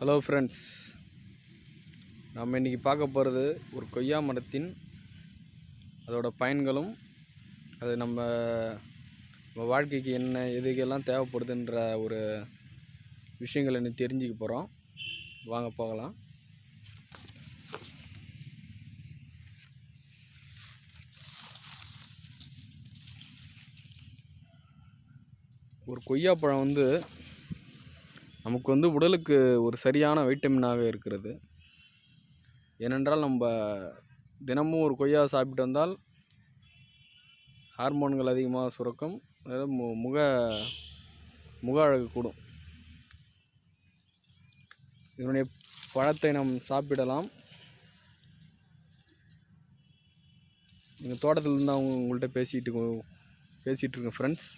Hello friends, நம்ம இன்றைக்கி பார்க்க போகிறது ஒரு கொய்யா மரத்தின் அதோட பயன்களும் அது நம்ம வாழ்க்கைக்கு என்ன எதுக்கெல்லாம் தேவைப்படுதுன்ற ஒரு விஷயங்களை இன்னும் தெரிஞ்சுக்க போகிறோம். வாங்க போகலாம். ஒரு கொய்யாப்பழம் நமக்கு உடலுக்கு ஒரு சரியான வைட்டமினாக இருக்கிறது. ஏனென்றால் நம்ம தினமும் ஒரு கொய்யா சாப்பிட்டு வந்தால் ஹார்மோன்கள் அதிகமாக சுரக்கும், முக அழகு கூடும். இதனுடைய பழத்தை நாம் சாப்பிடலாம். எங்கள் தோட்டத்திலேருந்து அவங்க உங்கள்கிட்ட பேசிகிட்டு இருக்கேன் ஃப்ரெண்ட்ஸ்.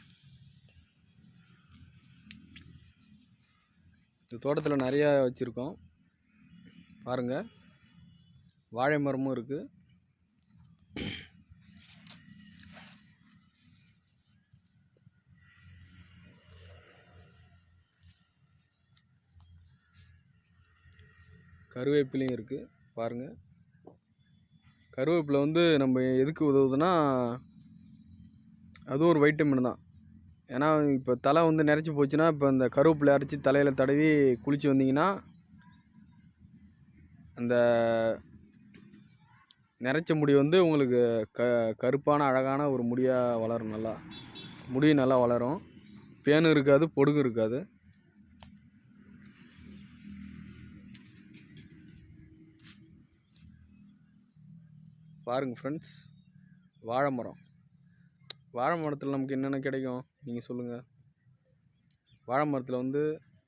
இந்த தோட்டத்தில் நிறையா வச்சுருக்கோம் பாருங்கள். வாழை மரமும் இருக்குது. கருவேப்பிலையும் இருக்குது பாருங்கள். கருவேப்பிலை நம்ம எதுக்கு உதவுதுன்னா, அதுவும் ஒரு வைட்டமின் தான். ஏன்னா இப்போ தலை நிறச்சி போச்சுன்னா, இப்போ இந்த கருவேப்பிலை அரைச்சி தலையில் தடவி குளித்து வந்தீங்கன்னா, அந்த நிறச்ச முடி உங்களுக்கு கருப்பான அழகான ஒரு முடியாக வளரும். முடி நல்லா வளரும். பேனும் இருக்காது, பொடுகும் இருக்காது. பாருங்கள் ஃப்ரெண்ட்ஸ், வாழை மரத்தில் நமக்கு என்னென்ன கிடைக்கும் நீங்கள் சொல்லுங்கள். வாழை மரத்தில்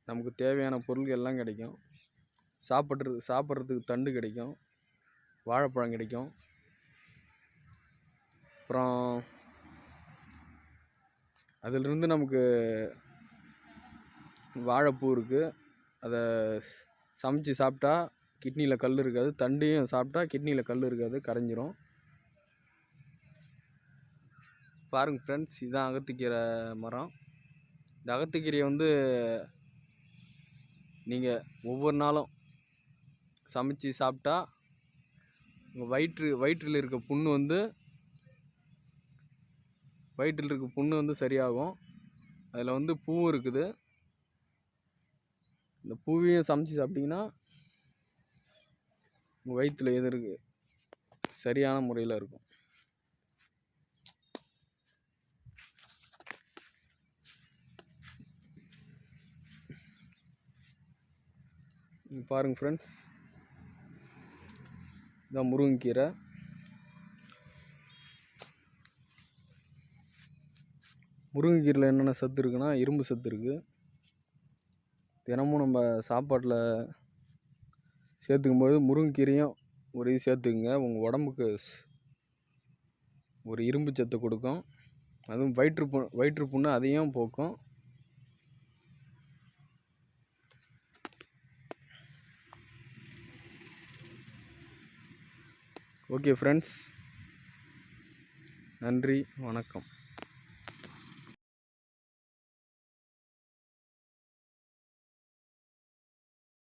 நமக்கு தேவையான பொருட்கள் எல்லாம் கிடைக்கும். சாப்பிட்றதுக்கு தண்டு கிடைக்கும், வாழைப்பழம் கிடைக்கும், அப்புறம் அதிலிருந்து நமக்கு வாழைப்பூ இருக்குது. அதை சமைச்சு சாப்பிட்டா கிட்னியில் கல் இருக்காது. தண்டையும் சாப்பிட்டா கிட்னியில் கல் இருக்காது, கரைஞ்சிரும். பாருங்க ஃப்ரெண்ட்ஸ், இதுதான் அகத்திக்கீரை மரம். இந்த அகத்திக்கீரையை நீங்கள் ஒவ்வொரு நாளும் சமைச்சு சாப்பிட்டா உங்கள் வயிற்றில் இருக்க புண்ணு வயிற்றில் இருக்க புண்ணு சரியாகும். அதில் பூவும் இருக்குது. இந்த பூவையும் சமைச்சு சாப்பிட்டிங்கன்னா உங்கள் வயிற்றில் எது இருக்குது சரியான முறையில் இருக்கும். பாருங்கள் ஃப்ரெண்ட்ஸ், இதான் முருங்கைக்கீரை. முருங்கைக்கீரையில் என்னென்ன சத்து இருக்குன்னா, இரும்பு சத்து இருக்குது. தினமும் நம்ம சாப்பாட்டில் சேர்த்துக்கும்போது முருங்கைக்கீரையும் ஒரு இது சேர்த்துக்குங்க. உங்கள் உடம்புக்கு ஒரு இரும்பு சத்தை கொடுக்கும். அதுவும் வயிற்று புண்ணு அதையும் போக்கும். ஓகே ஃப்ரெண்ட்ஸ், நன்றி, வணக்கம்.